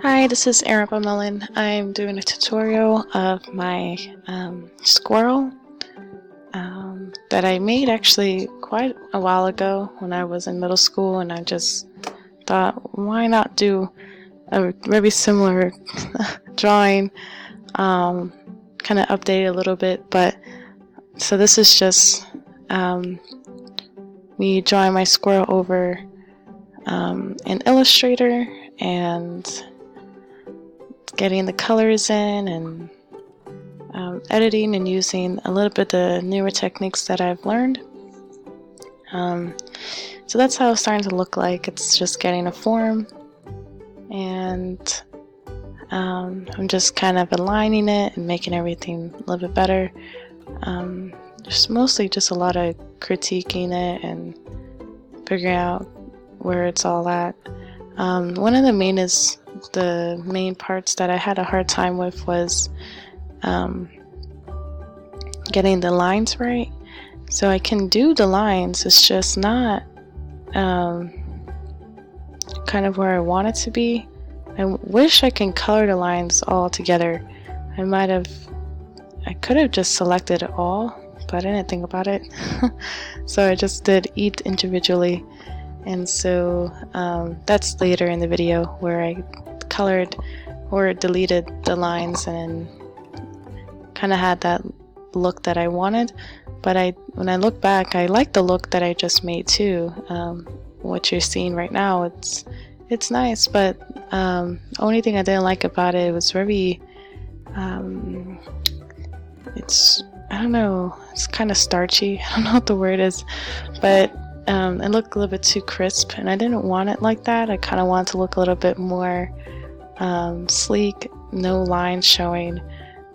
Hi, this is Erica Mullen. I'm doing a tutorial of my squirrel that I made actually quite a while ago when I was in middle school, and I just thought, why not do a very similar drawing, kind of update it a little bit. But so this is just me drawing my squirrel over in Illustrator and getting the colors in and editing and using a little bit of the newer techniques that I've learned. So that's how it's starting to look like. It's just getting a form, and I'm just kind of aligning it and making everything a little bit better. There's mostly just a lot of critiquing it and figuring out where it's all at. One of the main parts that I had a hard time with was getting the lines right. So I can do the lines, it's just not kind of where I want it to be. I wish I can color the lines all together. I could have just selected it all, but I didn't think about it. So I just did each individually. And so that's later in the video where I colored or deleted the lines and kind of had that look that I wanted. But when I look back, I like the look that I just made too. What you're seeing right now, it's nice, but only thing I didn't like about it was very I don't know, it's kind of starchy. I don't know what the word is, but it looked a little bit too crisp, and I didn't want it like that. I kind of wanted to look a little bit more sleek, no lines showing,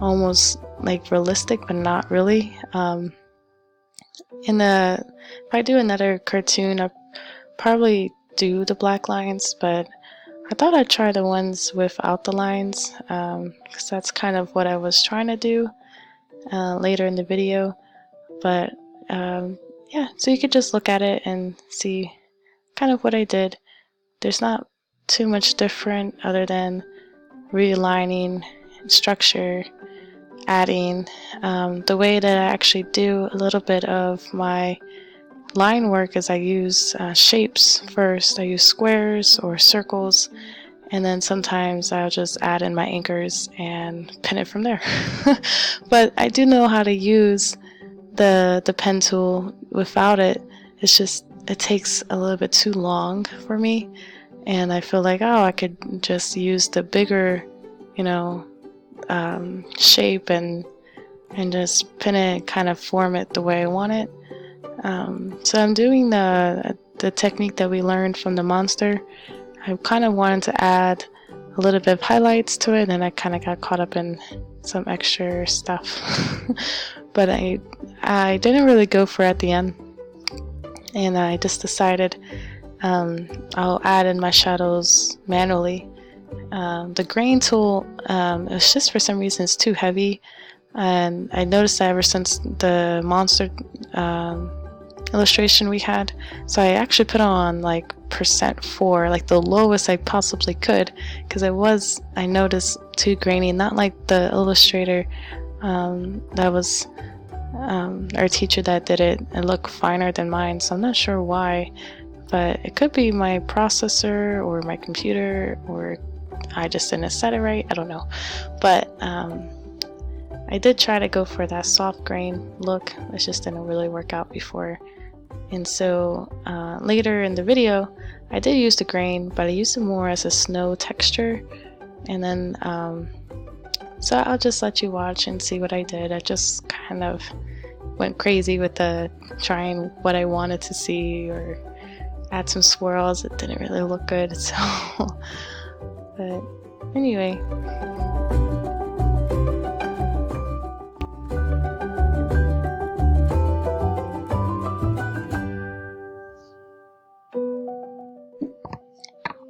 almost like realistic, but not really. If I do another cartoon, I'll probably do the black lines, but I thought I'd try the ones without the lines, because that's kind of what I was trying to do later in the video. But yeah, so you could just look at it and see kind of what I did. There's not too much different other than realigning structure, adding the way that I actually do a little bit of my line work is I use shapes first. I use squares or circles, and then sometimes I'll just add in my anchors and pin it from there. But I do know how to use the pen tool. Without it, it takes a little bit too long for me, and I feel like, oh, I could just use the bigger, shape and just pin it, kind of form it the way I want it. So I'm doing the technique that we learned from the monster. I kind of wanted to add a little bit of highlights to it, and I kind of got caught up in some extra stuff. But I didn't really go for it at the end, and I just decided I'll add in my shadows manually. The grain tool, it's just for some reason it's too heavy, and I noticed that ever since the monster illustration we had. So I actually put on like %4, like the lowest I possibly could, because I noticed too grainy, not like the illustrator that was our teacher that did it. It looked finer than mine, so I'm not sure why, but it could be my processor or my computer, or I just didn't set it right. I don't know, but I did try to go for that soft grain look. It just didn't really work out before. And so later in the video, I did use the grain, but I used it more as a snow texture. And then, so I'll just let you watch and see what I did. I just kind of went crazy with trying what I wanted to see, or add some swirls. It didn't really look good, so. But anyway.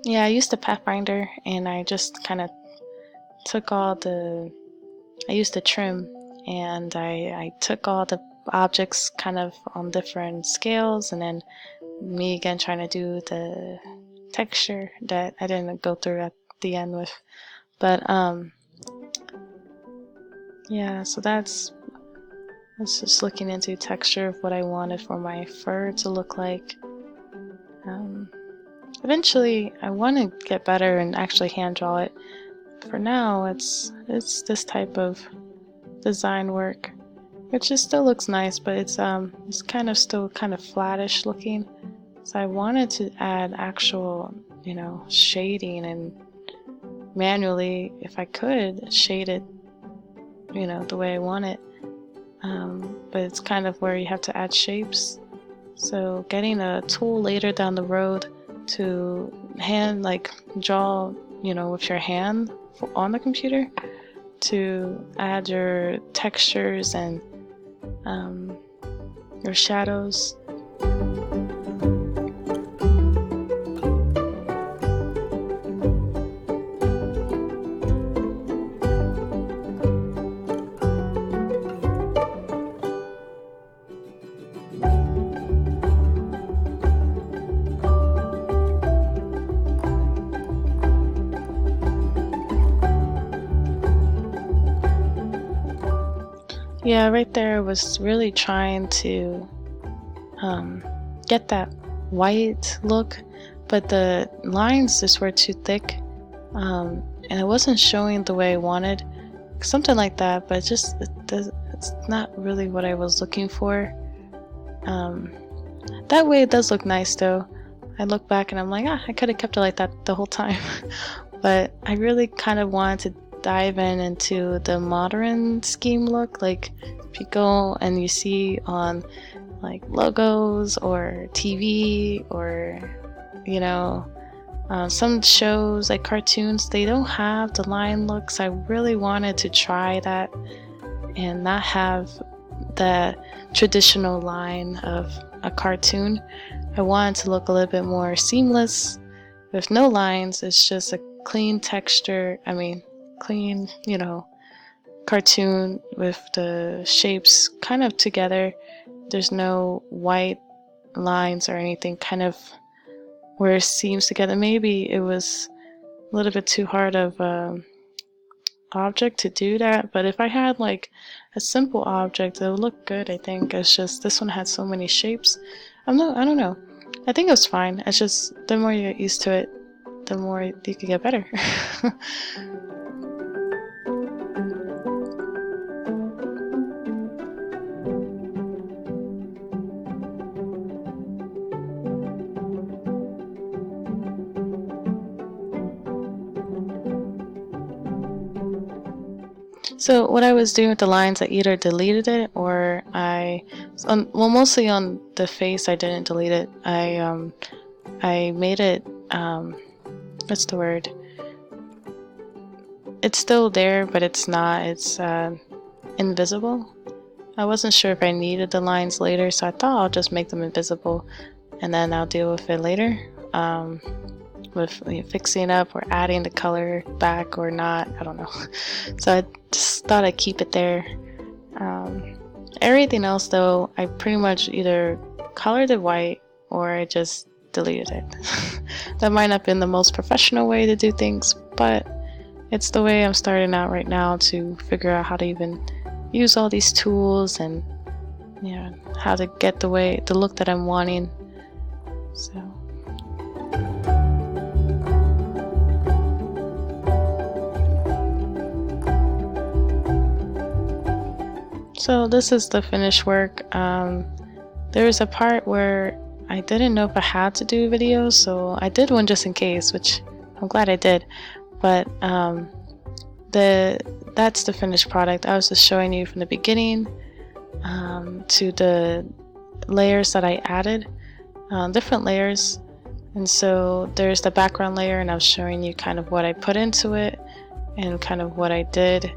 Yeah, I used the Pathfinder, and I just kind of took I used the trim, and I took all the objects kind of on different scales, and then me again trying to do the texture that I didn't go through at the end with. But yeah, so that's just looking into texture of what I wanted for my fur to look like. Eventually I want to get better and actually hand draw it. For now it's this type of design work, which just still looks nice, but it's kind of still kind of flattish looking. So I wanted to add actual, shading and manually, if I could, shade it, the way I want it. But it's kind of where you have to add shapes. So getting a tool later down the road to draw, with your hand on the computer to add your textures and your shadows. Yeah, right there was really trying to get that white look, but the lines just were too thick, and it wasn't showing the way I wanted. Something like that, but it's not really what I was looking for. That way it does look nice though. I look back and I'm like, I could have kept it like that the whole time. But I really kind of wanted to dive into the modern scheme look. Like if you go and you see on like logos or TV or some shows like cartoons, they don't have the line looks. I really wanted to try that and not have the traditional line of a cartoon. I wanted to look a little bit more seamless with no lines. It's just a clean texture, clean, cartoon with the shapes kind of together. There's no white lines or anything kind of where it seems together. Maybe it was a little bit too hard of object to do that, but if I had like a simple object, it would look good. I think it's just this one had so many shapes. I don't know. I think it was fine. It's just the more you get used to it, the more you can get better. So what I was doing with the lines, I either deleted it or mostly on the face, I didn't delete it. I made it, what's the word? It's still there, but it's not. It's invisible. I wasn't sure if I needed the lines later, so I thought I'll just make them invisible, and then I'll deal with it later. With fixing up or adding the color back or not, I don't know. So I just thought I'd keep it there. Everything else though, I pretty much either colored it white or I just deleted it. That might not have been the most professional way to do things, but it's the way I'm starting out right now to figure out how to even use all these tools and how to get the look that I'm wanting. So this is the finished work. There was a part where I didn't know if I had to do videos, so I did one just in case, which I'm glad I did. But that's the finished product. I was just showing you from the beginning to the layers that I added, different layers. And so there's the background layer, and I was showing you kind of what I put into it and kind of what I did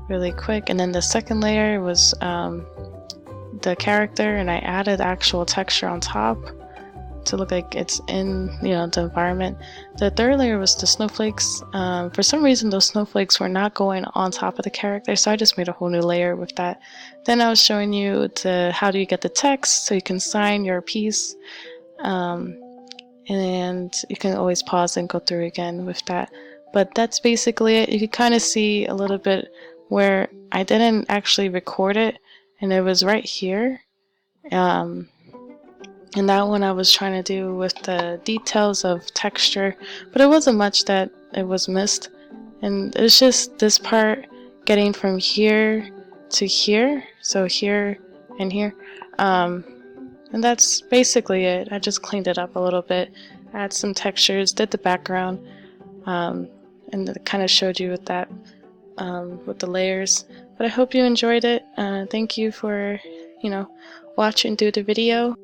really quick. And then the second layer was the character, and I added actual texture on top to look like it's in the environment. The third layer was the snowflakes. For some reason those snowflakes were not going on top of the character, so I just made a whole new layer with that. Then I was showing you how do you get the text so you can sign your piece. And you can always pause and go through again with that. But that's basically it. You can kind of see a little bit where I didn't actually record it, and it was right here. And that one I was trying to do with the details of texture, but it wasn't much that it was missed. And it's just this part getting from here to here, so here and here. And that's basically it. I just cleaned it up a little bit, add some textures, did the background, and it kind of showed you with that, with the layers. But I hope you enjoyed it. Thank you for, watching through the video.